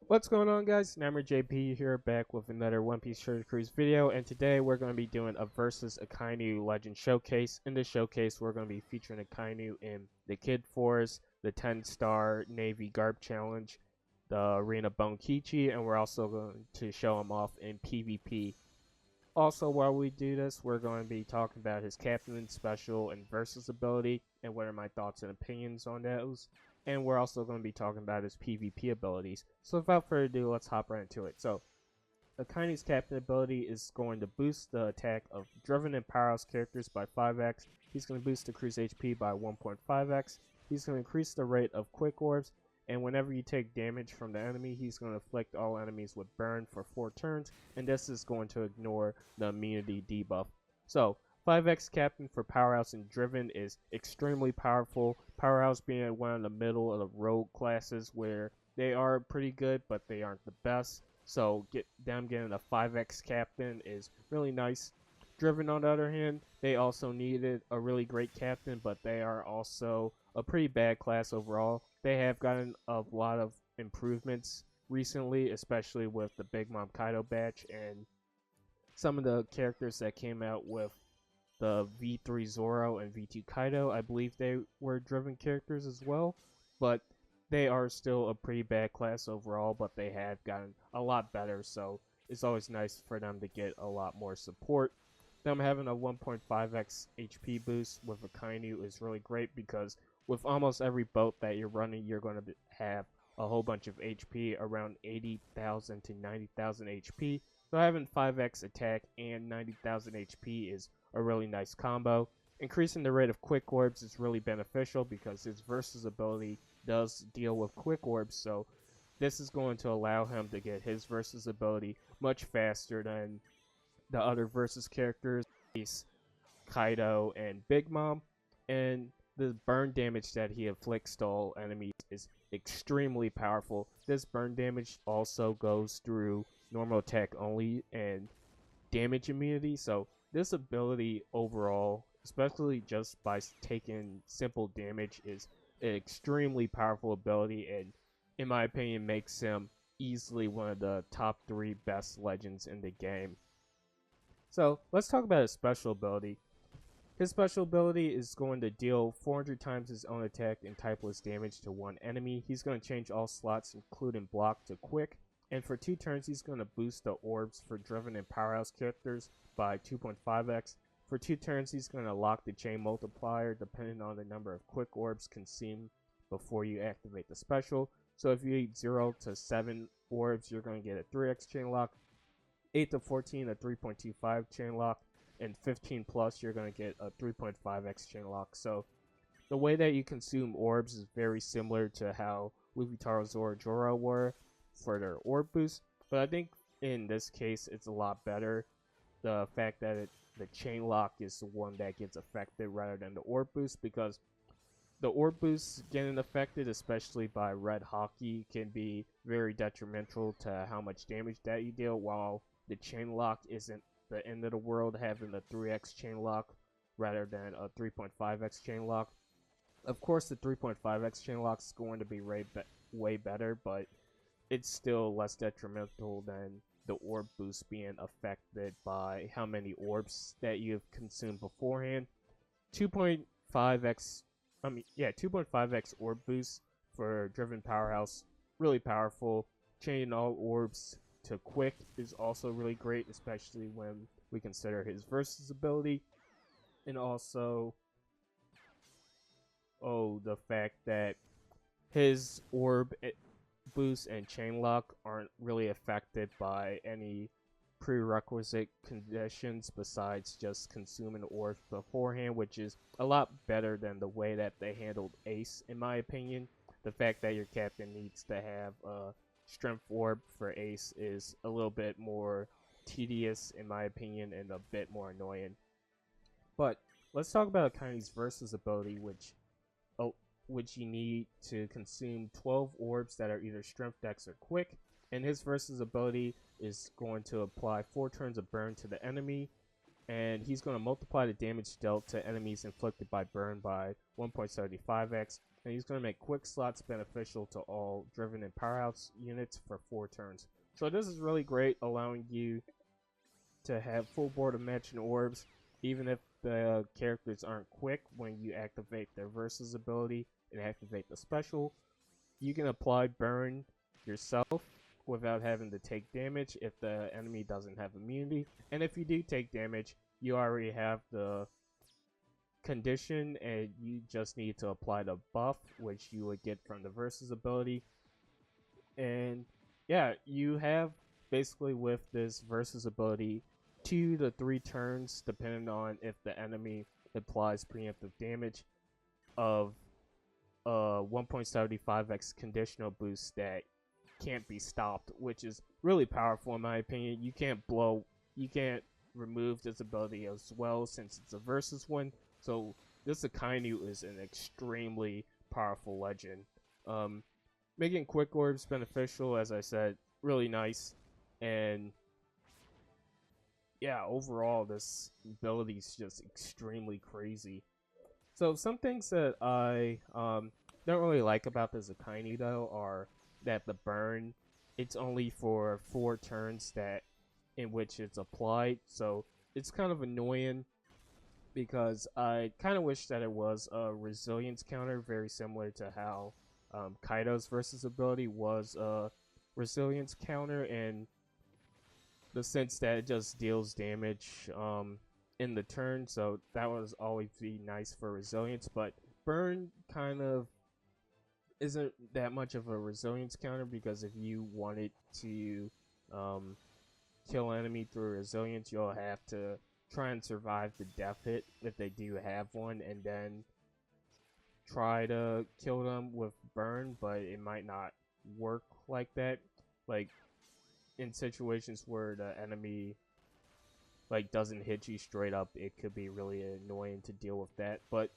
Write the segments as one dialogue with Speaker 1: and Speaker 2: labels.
Speaker 1: What's going on, guys? Nammer JP here, back with another One Piece Treasure Cruise video, and today we're going to be doing a versus AKAINU Legend Showcase. In this showcase, we're going to be featuring AKAINU in the Kid Force, the 10-star Navy Garb Challenge, the Arena Bonkichi, and we're also going to show him off in PvP. Also, while we do this, we're going to be talking about his Captain Special and Versus ability, and what are my thoughts and opinions on those. And we're also going to be talking about his PvP abilities. So without further ado, let's hop right into it. So, AKAINU's Captain ability is going to boost the attack of Driven and Powerhouse characters by 5x. He's going to boost the crew's HP by 1.5x. He's going to increase the rate of Quick Orbs. And whenever you take damage from the enemy, he's going to afflict all enemies with Burn for 4 turns. And this is going to ignore the immunity debuff. So, 5x Captain for Powerhouse and Driven is extremely powerful. Powerhouse being one of the middle of the road classes where they are pretty good, but they aren't the best. So getting a 5x Captain is really nice. Driven, on the other hand, they also needed a really great captain, but they are also a pretty bad class overall. They have gotten a lot of improvements recently, especially with the Big Mom Kaido batch and some of the characters that came out with the V3 Zoro and V2 Kaido. I believe they were driven characters as well, but they are still a pretty bad class overall, but they have gotten a lot better, so it's always nice for them to get a lot more support. Them having a 1.5x HP boost with AKAINU is really great because with almost every boat that you're running, you're going to have a whole bunch of HP, around 80,000 to 90,000 HP. So having 5x attack and 90,000 HP is a really nice combo. Increasing the rate of Quick Orbs is really beneficial because his Versus ability does deal with Quick Orbs, so this is going to allow him to get his Versus ability much faster than the other Versus characters, Kaido and Big Mom. And the burn damage that he inflicts to all enemies is extremely powerful. This burn damage also goes through normal attack only and damage immunity, so this ability overall, especially just by taking simple damage, is an extremely powerful ability, and in my opinion makes him easily one of the top 3 best legends in the game. So let's talk about his special ability. His special ability is going to deal 400 times his own attack and typeless damage to one enemy. He's going to change all slots, including block, to quick. And for 2 turns, he's going to boost the orbs for Driven and Powerhouse characters by 2.5x. For 2 turns, he's going to lock the chain multiplier depending on the number of quick orbs consumed before you activate the special. So if you eat 0 to 7 orbs, you're going to get a 3x chain lock. 8 to 14, a 3.25 chain lock. And 15 plus, you're going to get a 3.5x chain lock. So the way that you consume orbs is very similar to how Luffy, Taro, Zoro, Joro were for their orb boost, but I think in this case it's a lot better. The fact that the chain lock is the one that gets affected rather than the orb boost, because the orb boost getting affected, especially by red hockey, can be very detrimental to how much damage that you deal, while the chain lock isn't the end of the world, having a 3x chain lock rather than a 3.5x chain lock. Of course, the 3.5x chain lock is going to be way better, but it's still less detrimental than the orb boost being affected by how many orbs that you've consumed beforehand. 2.5x orb boost for Driven Powerhouse, really powerful. Changing all orbs to quick is also really great, especially when we consider his Versus ability. And also, the fact that his orb boost and chain lock aren't really affected by any prerequisite conditions besides just consuming orbs beforehand, which is a lot better than the way that they handled Ace, in my opinion. The fact that your captain needs to have a strength orb for Ace is a little bit more tedious, in my opinion, and a bit more annoying. But let's talk about AKAINU's Versus ability, which you need to consume 12 orbs that are either strength, dex, or quick. And his Versus ability is going to apply 4 turns of burn to the enemy, and he's going to multiply the damage dealt to enemies inflicted by burn by 1.75x. and he's going to make quick slots beneficial to all driven and powerhouse units for 4 turns. So this is really great, allowing you to have full board of matching orbs, even if the characters aren't quick when you activate their versus ability and activate the special. You can apply burn yourself without having to take damage if the enemy doesn't have immunity, and if you do take damage, you already have the condition and you just need to apply the buff, which you would get from the versus ability. And yeah, you have basically with this versus ability 2 to 3 turns, depending on if the enemy applies preemptive damage, of 1.75x conditional boost that can't be stopped, which is really powerful in my opinion. You can't remove this ability as well since it's a versus one. So this Akainu is an extremely powerful legend. Making quick orbs beneficial, as I said, really nice. And yeah, overall this ability is just extremely crazy. So some things that I don't really like about this Akainu though are that the burn, it's only for 4 turns that in which it's applied, so it's kind of annoying because I kind of wish that it was a resilience counter, very similar to how Kaido's versus ability was a resilience counter, in the sense that it just deals damage in the turn, so that would always be nice for resilience. But burn kind of isn't that much of a resilience counter, because if you wanted to kill an enemy through resilience, you'll have to try and survive the death hit if they do have one, and then try to kill them with burn, but it might not work like that. Like in situations where the enemy like doesn't hit you straight up, it could be really annoying to deal with that. But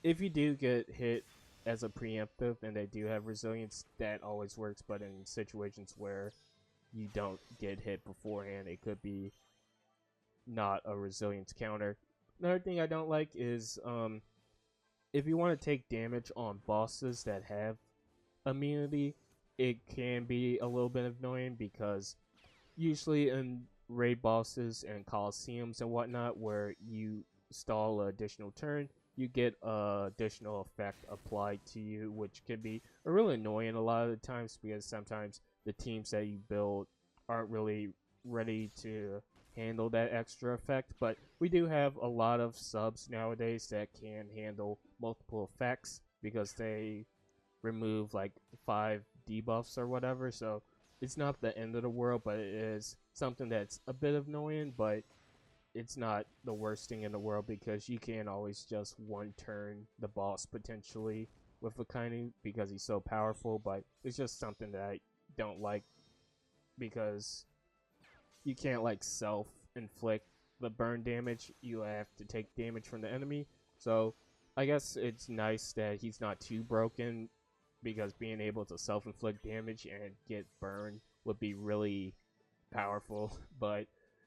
Speaker 1: if you do get hit as a preemptive and they do have resilience, that always works. But in situations where you don't get hit beforehand, it could be not a resilience counter. Another thing I don't like is if you want to take damage on bosses that have immunity, it can be a little bit annoying, because usually in raid bosses and coliseums and whatnot, where you stall an additional turn, you get a additional effect applied to you, which can be really annoying a lot of the times, because sometimes the teams that you build aren't really ready to handle that extra effect. But we do have a lot of subs nowadays that can handle multiple effects, because they remove like 5 debuffs or whatever, so it's not the end of the world, but it is something that's a bit annoying. But it's not the worst thing in the world, because you can always just one turn the boss potentially with Akainu, because he's so powerful. But it's just something that I don't like, because you can't like self-inflict the burn damage. You have to take damage from the enemy. So I guess it's nice that he's not too broken, because being able to self-inflict damage and get burn would be really powerful. But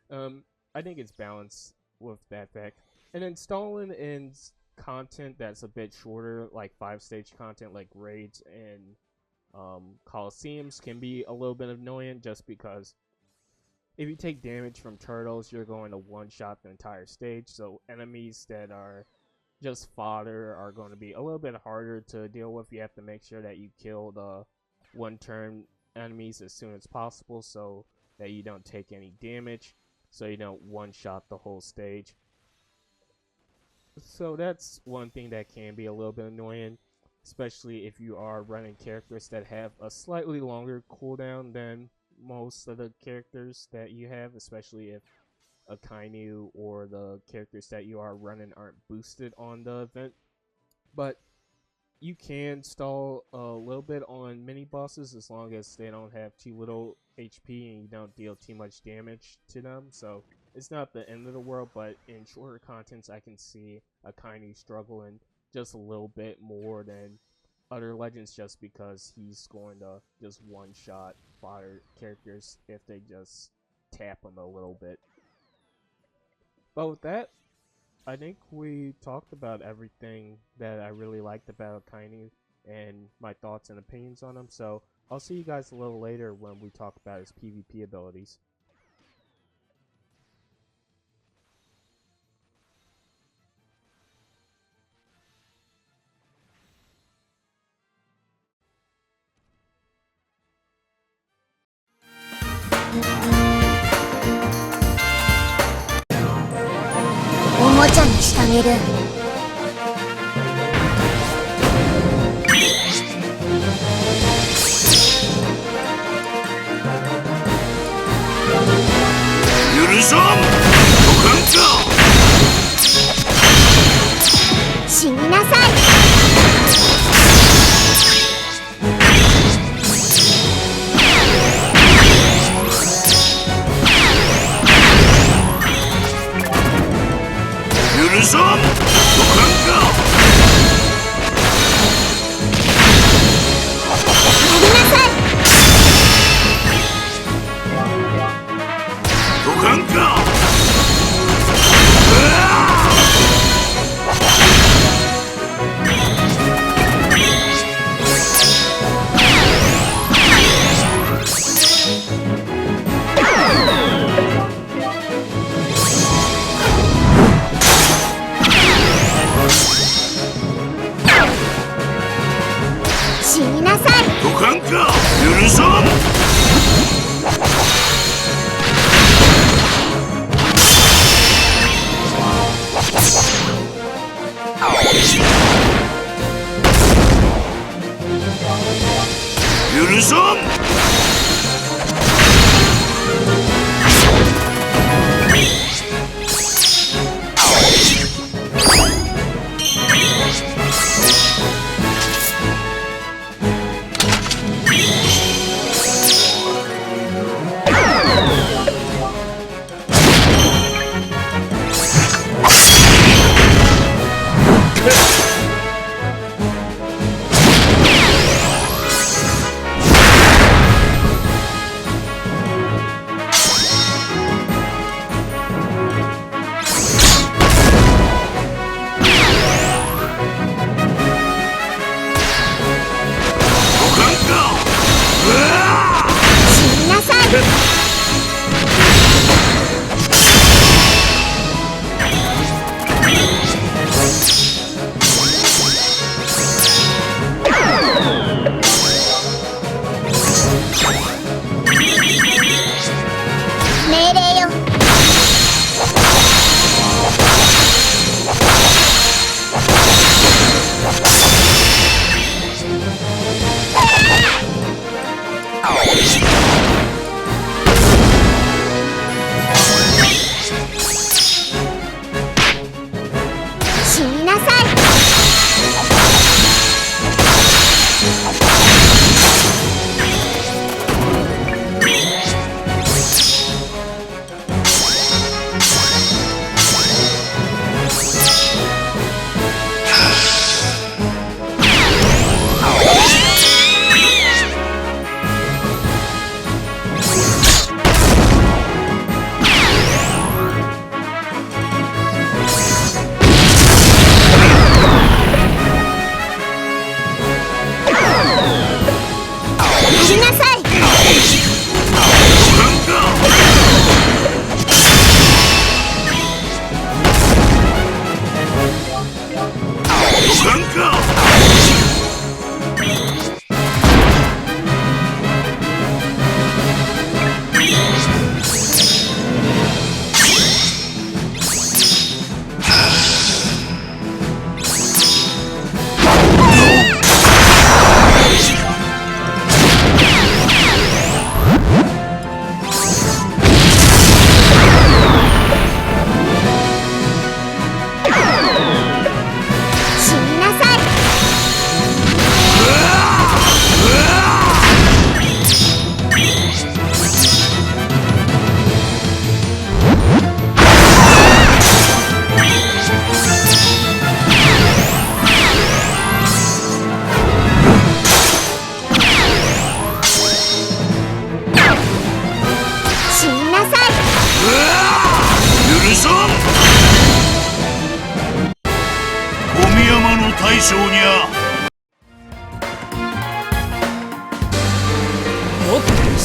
Speaker 1: I think it's balanced with that fact. And then stalling in content that's a bit shorter, like 5-stage content like raids and coliseums, can be a little bit annoying, just because if you take damage from turtles, you're going to one-shot the entire stage. So enemies that are just fodder are going to be a little bit harder to deal with. You have to make sure that you kill the one-turn enemies as soon as possible, so that you don't take any damage, so you don't one-shot the whole stage. So that's one thing that can be a little bit annoying, especially if you are running characters that have a slightly longer cooldown than most of the characters that you have, especially if Akainu or the characters that you are running aren't boosted on the event. But you can stall a little bit on mini bosses as long as they don't have too little HP and you don't deal too much damage to them. So it's not the end of the world, but in shorter contents I can see Akainu struggling just a little bit more than other legends, just because he's going to just one-shot fodder characters if they just tap him a little bit. But with that, I think we talked about everything that I really liked about Akainu and my thoughts and opinions on him, so I'll see you guys a little later when we talk about his PvP abilities.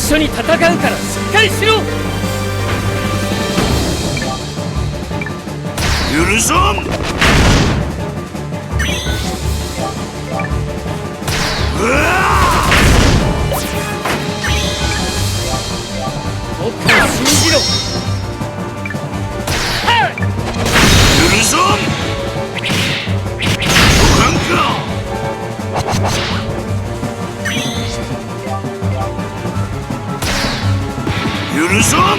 Speaker 2: 緒に戦うからしっかりしろ。
Speaker 3: 許さん。
Speaker 2: 僕を信じろ。
Speaker 3: 許さん。ご覧か。許さん。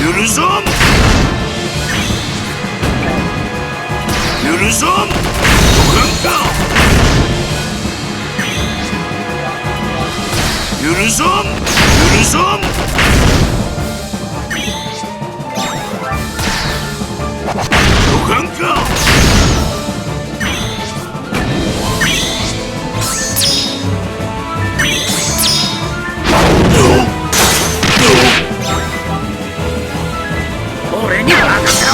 Speaker 3: 許さん。許さん。ご覧か。許さん。許さん。ご覧か。
Speaker 2: 俺に任せろ。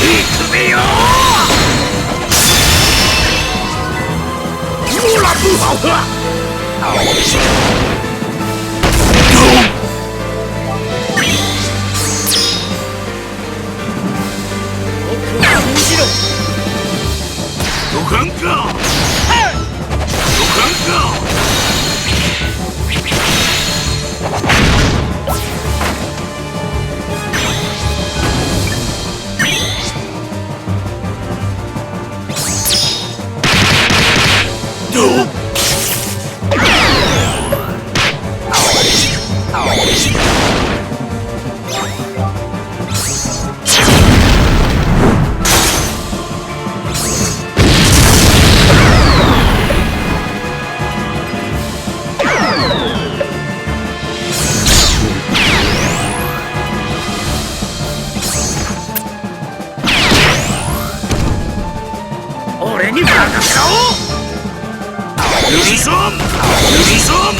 Speaker 2: 行くぜよ。ほらブハブハ。僕を信じろ。
Speaker 3: ご覧か。ご覧か。
Speaker 2: 俺に任せろ。
Speaker 3: 許さん。許さん。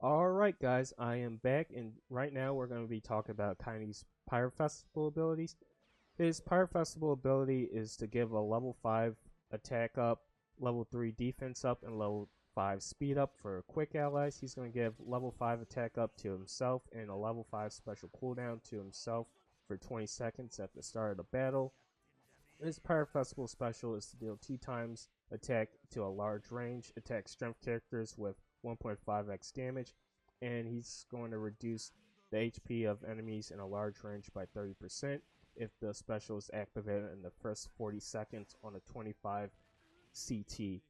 Speaker 1: Alright guys, I am back, and right now we're going to be talking about Kainu's Pyro Festival abilities. His Pyro Festival ability is to give a level 5 attack up, level 3 defense up, and level 5 speed up for quick allies. He's going to give level 5 attack up to himself and a level 5 special cooldown to himself for 20 seconds at the start of the battle. His Pyro Festival special is to deal 2 times attack to a large range, attack strength characters with 1.5x damage, and he's going to reduce the HP of enemies in a large range by 30% if the special is activated in the first 40 seconds on a 25 CT.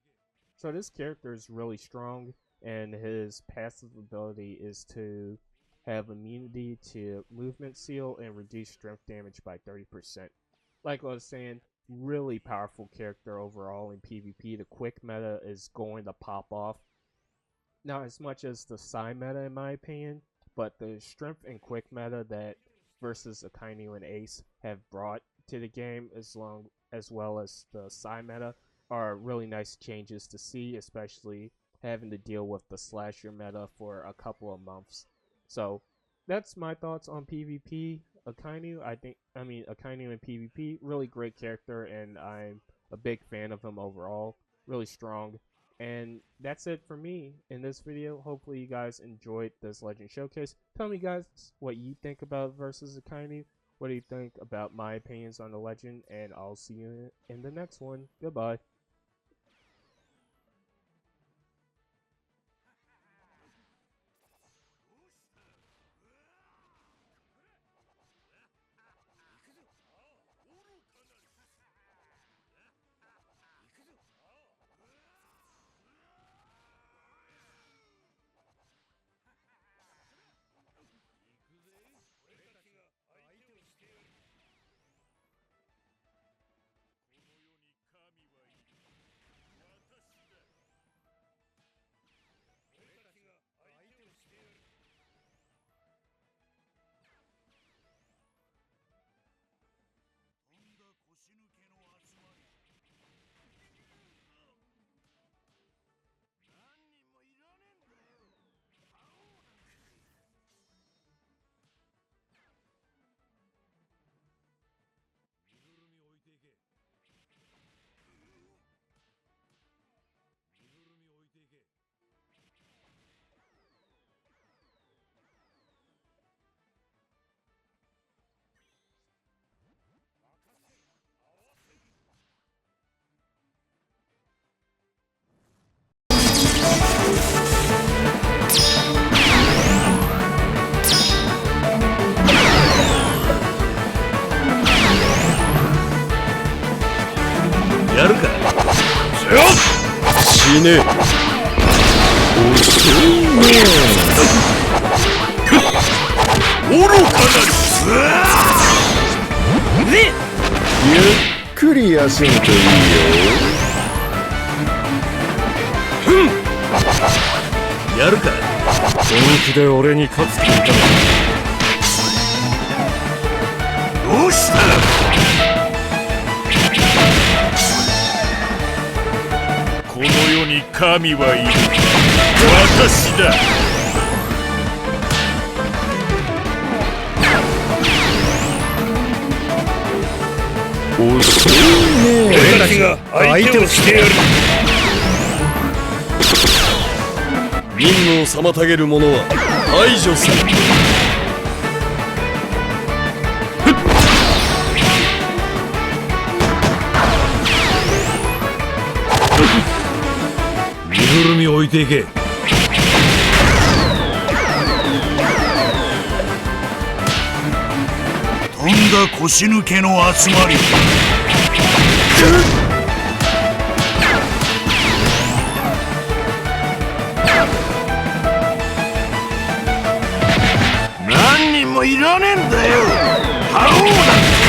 Speaker 1: So this character is really strong, and his passive ability is to have immunity to movement seal and reduce strength damage by 30%. Like I was saying, really powerful character overall in PvP. The quick meta is going to pop off. Not as much as the Psy meta in my opinion, but the strength and quick meta that versus Akainu and Ace have brought to the game, as well as the Psy meta, are really nice changes to see, especially having to deal with the slasher meta for a couple of months. So that's my thoughts on PvP. Akainu, Akainu in PvP, really great character, and I'm a big fan of him overall. Really strong, And that's it for me in this video. Hopefully you guys enjoyed this Legend Showcase. Tell me guys what you think about versus Akainu. What do you think about my opinions on the Legend? And I'll see you in the next one. Goodbye.
Speaker 3: やるか。死ね。遅いね。愚かなり。ゆっくり休むといいよ。やるか。本気で俺に勝つ気か。どうした。この世に神はいる。私だ。遅いね。俺たちが相手をしてやる。任務を妨げる者は排除する。身ぐるみ置いていけ。とんだ腰抜けの集まり。何人もいらねえんだよ。覇王なんて。